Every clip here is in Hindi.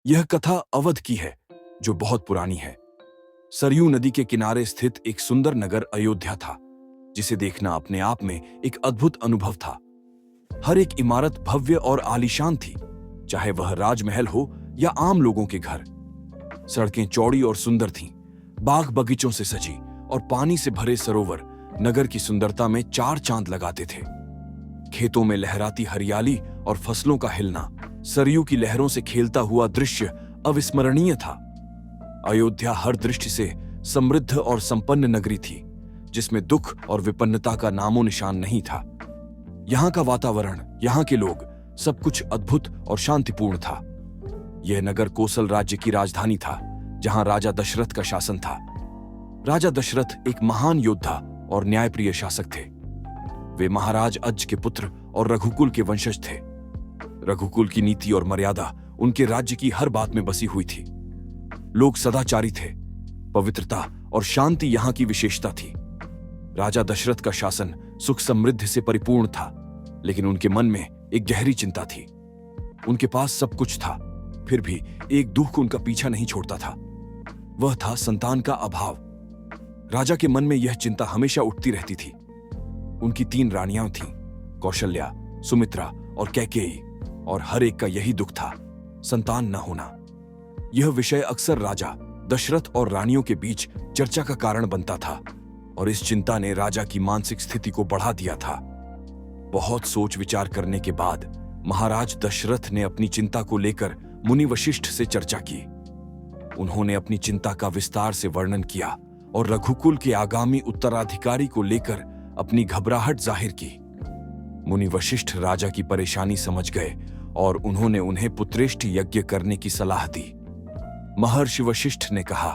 यह कथा अवध की है, जो बहुत पुरानी है। सरयू नदी के किनारे स्थित एक सुंदर नगर अयोध्या था, जिसे देखना अपने आप में एक अद्भुत अनुभव था। हर एक इमारत भव्य और आलीशान थी, चाहे वह राजमहल हो या आम लोगों के घर। सड़कें चौड़ी और सुंदर थीं, बाग बगीचों से सजी और पानी से भरे सरोवर नगर की सुंदरता में चार चांद लगाते थे। खेतों में लहराती हरियाली और फसलों का हिलना सरयू की लहरों से खेलता हुआ दृश्य अविस्मरणीय था। अयोध्या हर दृष्टि से समृद्ध और संपन्न नगरी थी, जिसमें दुख और विपन्नता का नामो निशान नहीं था। यहाँ का वातावरण, यहाँ के लोग, सब कुछ अद्भुत और शांतिपूर्ण था। यह नगर कोसल राज्य की राजधानी था, जहां राजा दशरथ का शासन था। राजा दशरथ एक महान योद्धा और न्यायप्रिय शासक थे। वे महाराज अज के पुत्र और रघुकुल के वंशज थे। रघुकुल की नीति और मर्यादा उनके राज्य की हर बात में बसी हुई थी। लोग सदाचारी थे, पवित्रता और शांति यहाँ की विशेषता थी। राजा दशरथ का शासन सुख समृद्धि से परिपूर्ण था, लेकिन उनके मन में एक गहरी चिंता थी। उनके पास सब कुछ था, फिर भी एक दुख उनका पीछा नहीं छोड़ता था। वह था संतान का अभाव। राजा के मन में यह चिंता हमेशा उठती रहती थी। उनकी 3 रानियां थीं, कौशल्या, सुमित्रा और कैकेयी, और हर एक का यही दुख था, संतान न होना। यह विषय अक्सर राजा दशरथ और रानियों के बीच चर्चा का कारण बनता था, और इस चिंता ने राजा की मानसिक स्थिति को बढ़ा दिया था। बहुत सोच विचार करने के बाद महाराज दशरथ ने अपनी चिंता को लेकर मुनि वशिष्ठ से चर्चा की। उन्होंने अपनी चिंता का विस्तार से वर्णन किया और रघुकुल के आगामी उत्तराधिकारी को लेकर अपनी घबराहट जाहिर की। मुनि वशिष्ठ राजा की परेशानी समझ गए और उन्होंने उन्हें पुत्रेष्टि यज्ञ करने की सलाह दी। महर्षि वशिष्ठ ने कहा,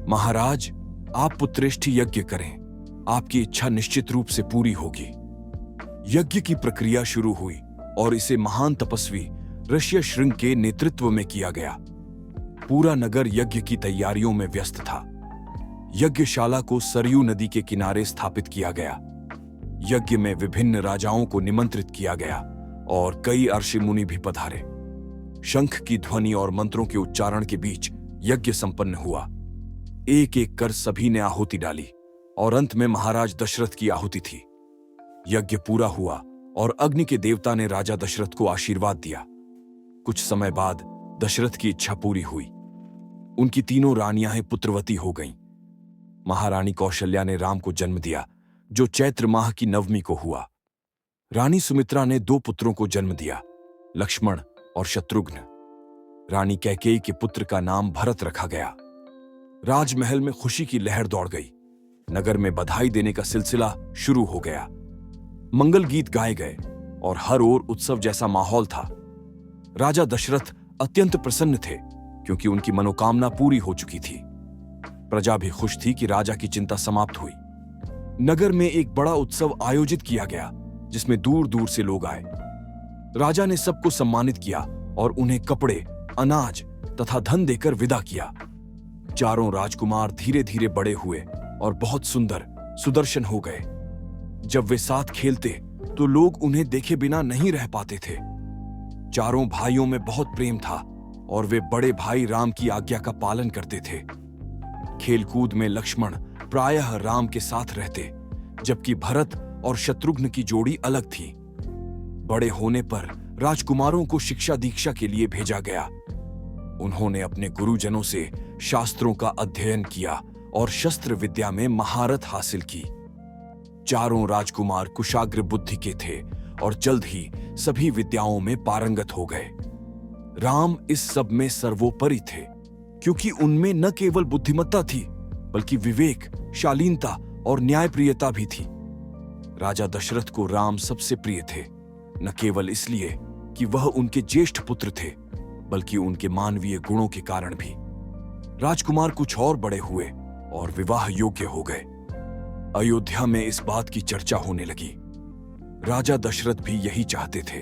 महाराज, आप पुत्रेष्टि यज्ञ करें, आपकी इच्छा निश्चित रूप से पूरी होगी। यज्ञ की प्रक्रिया शुरू हुई और इसे महान तपस्वी ऋष्यशृंग के नेतृत्व में किया गया। पूरा नगर यज्ञ की तैयारियों में व्यस्त था। यज्ञशाला को सरयू नदी के किनारे स्थापित किया गया। यज्ञ में विभिन्न राजाओं को निमंत्रित किया गया और कई ऋषि मुनि भी पधारे। शंख की ध्वनि और मंत्रों के उच्चारण के बीच यज्ञ संपन्न हुआ। एक एक कर सभी ने आहुति डाली और अंत में महाराज दशरथ की आहुति थी। यज्ञ पूरा हुआ और अग्नि के देवता ने राजा दशरथ को आशीर्वाद दिया। कुछ समय बाद दशरथ की इच्छा पूरी हुई। उनकी 3 रानियां पुत्रवती हो गईं। महारानी कौशल्या ने राम को जन्म दिया, जो चैत्र माह की नवमी को हुआ। रानी सुमित्रा ने 2 पुत्रों को जन्म दिया, लक्ष्मण और शत्रुघ्न। रानी कैकेयी के पुत्र का नाम भरत रखा गया। राजमहल में खुशी की लहर दौड़ गई। नगर में बधाई देने का सिलसिला शुरू हो गया। मंगल गीत गाए गए और हर ओर उत्सव जैसा माहौल था। राजा दशरथ अत्यंत प्रसन्न थे, क्योंकि उनकी मनोकामना पूरी हो चुकी थी। प्रजा भी खुश थी कि राजा की चिंता समाप्त हुई। नगर में एक बड़ा उत्सव आयोजित किया गया, जिसमें दूर दूर से लोग आए। राजा ने सबको सम्मानित किया और उन्हें कपड़े, अनाज तथा धन देकर विदा किया। चारों राजकुमार धीरे धीरे बड़े हुए और बहुत सुंदर, सुदर्शन हो गए। जब वे साथ खेलते तो लोग उन्हें देखे बिना नहीं रह पाते थे। चारों भाइयों में बहुत प्रेम था और वे बड़े भाई राम की आज्ञा का पालन करते थे। खेलकूद में लक्ष्मण प्रायः राम के साथ रहते, जबकि भरत और शत्रुघ्न की जोड़ी अलग थी। बड़े होने पर राजकुमारों को शिक्षा दीक्षा के लिए भेजा गया। उन्होंने अपने गुरुजनों से शास्त्रों का अध्ययन किया और शस्त्र विद्या में महारत हासिल की। चारों राजकुमार कुशाग्र बुद्धि के थे और जल्द ही सभी विद्याओं में पारंगत हो गए। राम इस सब में सर्वोपरि थे, क्योंकि उनमें न केवल बुद्धिमत्ता थी, बल्कि विवेक, शालीनता और न्यायप्रियता भी थी। राजा दशरथ को राम सबसे प्रिय थे, न केवल इसलिए कि वह उनके ज्येष्ठ पुत्र थे, बल्कि उनके मानवीय गुणों के कारण भी। राजकुमार कुछ और बड़े हुए और विवाह योग्य हो गए। अयोध्या में इस बात की चर्चा होने लगी। राजा दशरथ भी यही चाहते थे,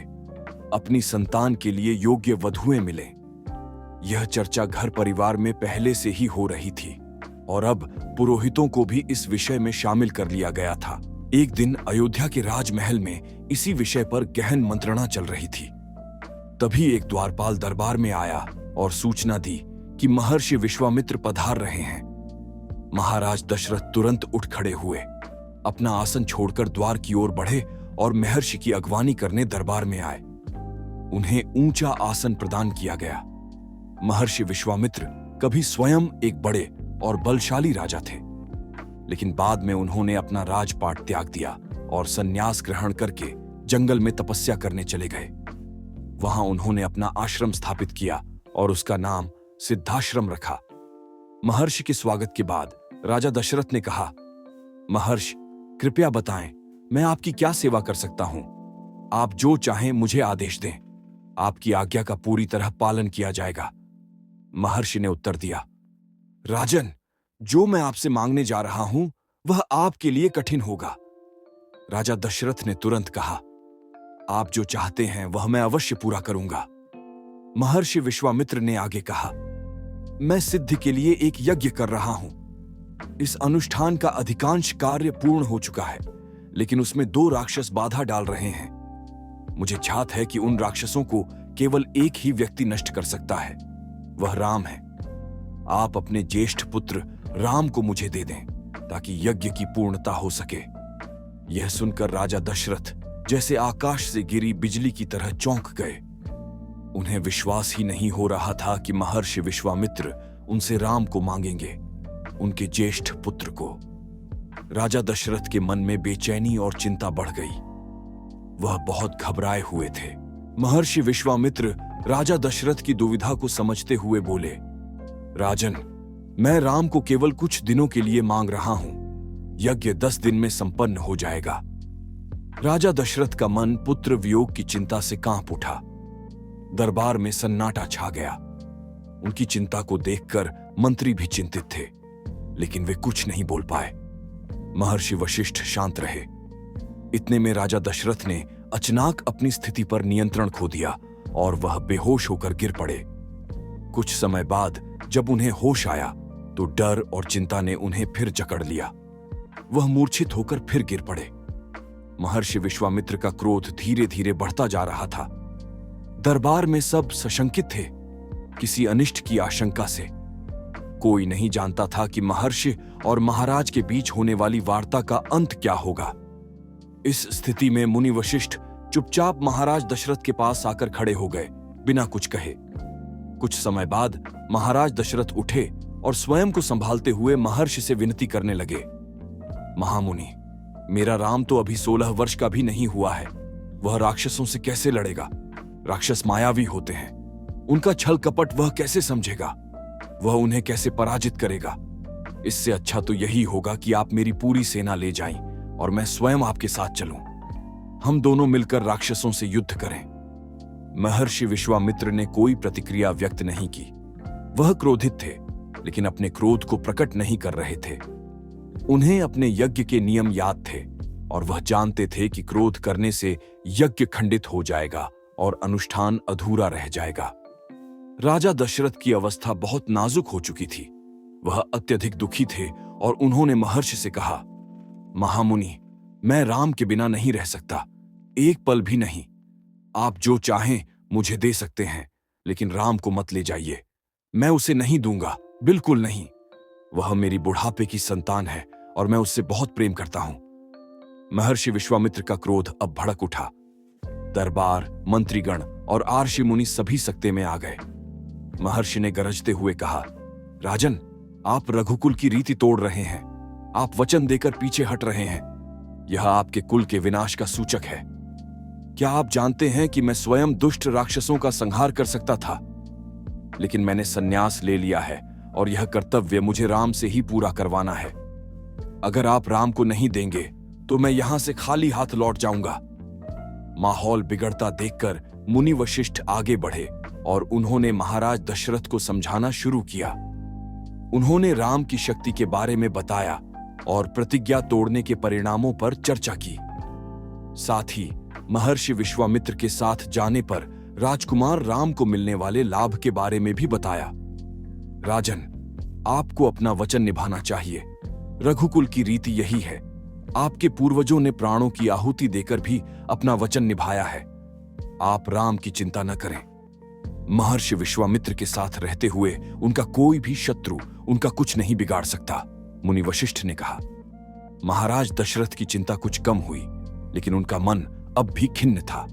अपनी संतान के लिए योग्य वधुएं मिलें। यह चर्चा घर परिवार में पहले से ही हो रही थी और अब पुरोहितों को भी इस विषय में शामिल कर लिया गया था। एक दिन अयोध्या के राजमहल में इसी विषय पर गहन मंत्रणा चल रही थी। तभी एक द्वारपाल दरबार में आया और सूचना दी कि महर्षि विश्वामित्र पधार रहे हैं। महाराज दशरथ तुरंत उठ खड़े हुए, अपना आसन छोड़कर द्वार की ओर बढ़े और महर्षि की अगवानी करने दरबार में आए। उन्हें ऊंचा आसन प्रदान किया गया। महर्षि विश्वामित्र कभी स्वयं एक बड़े और बलशाली राजा थे, लेकिन बाद में उन्होंने अपना राजपाट त्याग दिया और संन्यास ग्रहण करके जंगल में तपस्या करने चले गए। वहां उन्होंने अपना आश्रम स्थापित किया और उसका नाम सिद्धाश्रम रखा। महर्षि के स्वागत के बाद राजा दशरथ ने कहा, महर्षि कृपया बताएं, मैं आपकी क्या सेवा कर सकता हूं? आप जो चाहें मुझे आदेश दें, आपकी आज्ञा का पूरी तरह पालन किया जाएगा। महर्षि ने उत्तर दिया, राजन, जो मैं आपसे मांगने जा रहा हूं वह आपके लिए कठिन होगा। राजा दशरथ ने तुरंत कहा, आप जो चाहते हैं वह मैं अवश्य पूरा करूंगा। महर्षि विश्वामित्र ने आगे कहा, मैं सिद्धि के लिए एक यज्ञ कर रहा हूं। इस अनुष्ठान का अधिकांश कार्य पूर्ण हो चुका है, लेकिन उसमें 2 राक्षस बाधा डाल रहे हैं। मुझे ध्यात है कि उन राक्षसों को केवल एक ही व्यक्ति नष्ट कर सकता है, वह राम है। आप अपने ज्येष्ठ पुत्र राम को मुझे दे दें ताकि यज्ञ की पूर्णता हो सके। यह सुनकर राजा दशरथ जैसे आकाश से गिरी बिजली की तरह चौंक गए। उन्हें विश्वास ही नहीं हो रहा था कि महर्षि विश्वामित्र उनसे राम को मांगेंगे, उनके ज्येष्ठ पुत्र को। राजा दशरथ के मन में बेचैनी और चिंता बढ़ गई। वह बहुत घबराए हुए थे। महर्षि विश्वामित्र राजा दशरथ की दुविधा को समझते हुए बोले, राजन, मैं राम को केवल कुछ दिनों के लिए मांग रहा हूं। यज्ञ 10 दिन में संपन्न हो जाएगा। राजा दशरथ का मन पुत्र वियोग की चिंता से कांप उठा। दरबार में सन्नाटा छा गया। उनकी चिंता को देखकर मंत्री भी चिंतित थे, लेकिन वे कुछ नहीं बोल पाए। महर्षि वशिष्ठ शांत रहे। इतने में राजा दशरथ ने अचानक अपनी स्थिति पर नियंत्रण खो दिया और वह बेहोश होकर गिर पड़े। कुछ समय बाद जब उन्हें होश आया तो डर और चिंता ने उन्हें फिर जकड़ लिया। वह मूर्छित होकर फिर गिर पड़े। महर्षि विश्वामित्र का क्रोध धीरे धीरे बढ़ता जा रहा था। दरबार में सब सशंकित थे, किसी अनिष्ट की आशंका से। कोई नहीं जानता था कि महर्षि और महाराज के बीच होने वाली वार्ता का अंत क्या होगा। इस स्थिति में मुनि वशिष्ठ चुपचाप महाराज दशरथ के पास आकर खड़े हो गए, बिना कुछ कहे। कुछ समय बाद महाराज दशरथ उठे और स्वयं को संभालते हुए महर्षि से विनती करने लगे, महामुनि, मेरा राम तो अभी 16 वर्ष का भी नहीं हुआ है। वह राक्षसों से कैसे लड़ेगा? राक्षस मायावी होते हैं, उनका छल कपट वह कैसे समझेगा? वह उन्हें कैसे पराजित करेगा? इससे अच्छा तो यही होगा कि आप मेरी पूरी सेना ले जाएं और मैं स्वयं आपके साथ चलूं। हम दोनों मिलकर राक्षसों से युद्ध करें। महर्षि विश्वामित्र ने कोई प्रतिक्रिया व्यक्त नहीं की। वह क्रोधित थे, लेकिन अपने क्रोध को प्रकट नहीं कर रहे थे। उन्हें अपने यज्ञ के नियम याद थे और वह जानते थे कि क्रोध करने से यज्ञ खंडित हो जाएगा और अनुष्ठान अधूरा रह जाएगा। राजा दशरथ की अवस्था बहुत नाजुक हो चुकी थी। वह अत्यधिक दुखी थे और उन्होंने महर्षि से कहा, महामुनि, मैं राम के बिना नहीं रह सकता, एक पल भी नहीं। आप जो चाहें मुझे दे सकते हैं, लेकिन राम को मत ले जाइए। मैं उसे नहीं दूंगा, बिल्कुल नहीं। वह मेरी बुढ़ापे की संतान है और मैं उससे बहुत प्रेम करता हूं। महर्षि विश्वामित्र का क्रोध अब भड़क उठा। दरबार, मंत्रीगण और आर्षि मुनि सभी सकते में आ गए। महर्षि ने गरजते हुए कहा, राजन, आप रघुकुल की रीति तोड़ रहे हैं। आप वचन देकर पीछे हट रहे हैं। यह आपके कुल के विनाश का सूचक है। क्या आप जानते हैं कि मैं स्वयं दुष्ट राक्षसों का संहार कर सकता था, लेकिन मैंने संन्यास ले लिया है और यह कर्तव्य मुझे राम से ही पूरा करवाना है। अगर आप राम को नहीं देंगे तो मैं यहां से खाली हाथ लौट जाऊंगा। माहौल बिगड़ता देखकर मुनि वशिष्ठ आगे बढ़े और उन्होंने महाराज दशरथ को समझाना शुरू किया। उन्होंने राम की शक्ति के बारे में बताया और प्रतिज्ञा तोड़ने के परिणामों पर चर्चा की। साथ ही महर्षि विश्वामित्र के साथ जाने पर राजकुमार राम को मिलने वाले लाभ के बारे में भी बताया। राजन, आपको अपना वचन निभाना चाहिए। रघुकुल की रीति यही है। आपके पूर्वजों ने प्राणों की आहुति देकर भी अपना वचन निभाया है। आप राम की चिंता न करें। महर्षि विश्वामित्र के साथ रहते हुए उनका कोई भी शत्रु उनका कुछ नहीं बिगाड़ सकता। मुनि वशिष्ठ ने कहा। महाराज दशरथ की चिंता कुछ कम हुई, लेकिन उनका मन अब भी खिन्न था।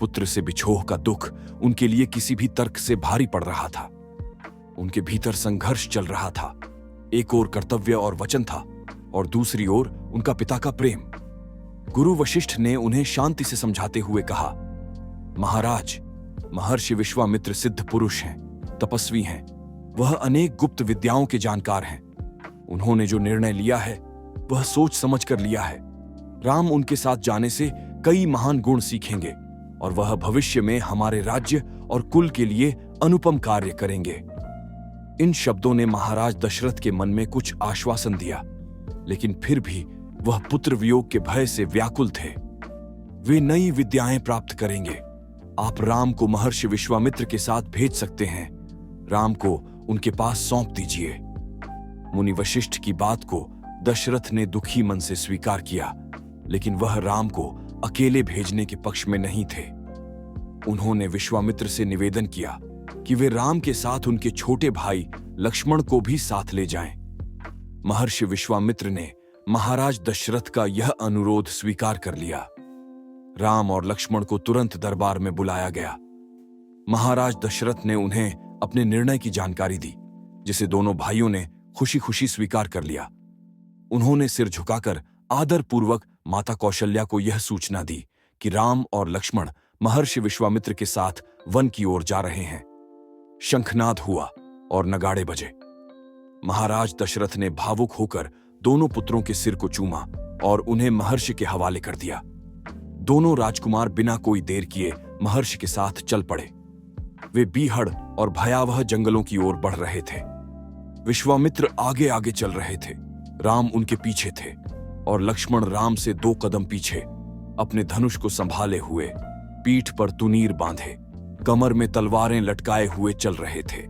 पुत्र से बिछोह का दुख उनके लिए किसी भी तर्क से भारी पड़ रहा था। उनके भीतर संघर्ष चल रहा था। एक ओर कर्तव्य और वचन था और दूसरी ओर उनका पिता का प्रेम। गुरु वशिष्ठ ने उन्हें शांति से समझाते हुए कहा, महाराज, महर्षि विश्वामित्र सिद्ध पुरुष हैं, तपस्वी हैं। वह अनेक गुप्त विद्याओं के जानकार हैं। उन्होंने जो निर्णय लिया है वह सोच समझ कर लिया है। राम उनके साथ जाने से कई महान गुण सीखेंगे और वह भविष्य में हमारे राज्य और कुल के लिए अनुपम कार्य करेंगे। इन शब्दों ने महाराज दशरथ के मन में कुछ आश्वासन दिया, लेकिन फिर भी वह पुत्र वियोग के भय से व्याकुल थे। वे नई विद्याएं प्राप्त करेंगे। आप राम को महर्षि विश्वामित्र के साथ भेज सकते हैं। राम को उनके पास सौंप दीजिए। मुनि वशिष्ठ की बात को दशरथ ने दुखी मन से स्वीकार किया, लेकिन वह राम को अकेले भेजने के पक्ष में नहीं थे। उन्होंने विश्वामित्र से निवेदन किया कि वे राम के साथ उनके छोटे भाई लक्ष्मण को भी साथ ले जाएं। महर्षि विश्वामित्र ने महाराज दशरथ का यह अनुरोध स्वीकार कर लिया। राम और लक्ष्मण को तुरंत दरबार में बुलाया गया। महाराज दशरथ ने उन्हें अपने निर्णय की जानकारी दी, जिसे दोनों भाइयों ने खुशी खुशी स्वीकार कर लिया। उन्होंने सिर झुकाकर आदर पूर्वक माता कौशल्या को यह सूचना दी कि राम और लक्ष्मण महर्षि विश्वामित्र के साथ वन की ओर जा रहे हैं। शंखनाद हुआ और नगाड़े बजे। महाराज दशरथ ने भावुक होकर दोनों पुत्रों के सिर को चूमा और उन्हें महर्षि के हवाले कर दिया। दोनों राजकुमार बिना कोई देर किए महर्षि के साथ चल पड़े। वे बीहड़ और भयावह जंगलों की ओर बढ़ रहे थे। विश्वामित्र आगे आगे चल रहे थे, राम उनके पीछे थे और लक्ष्मण राम से 2 कदम पीछे, अपने धनुष को संभाले हुए, पीठ पर तुनीर बांधे, कमर में तलवारें लटकाए हुए चल रहे थे।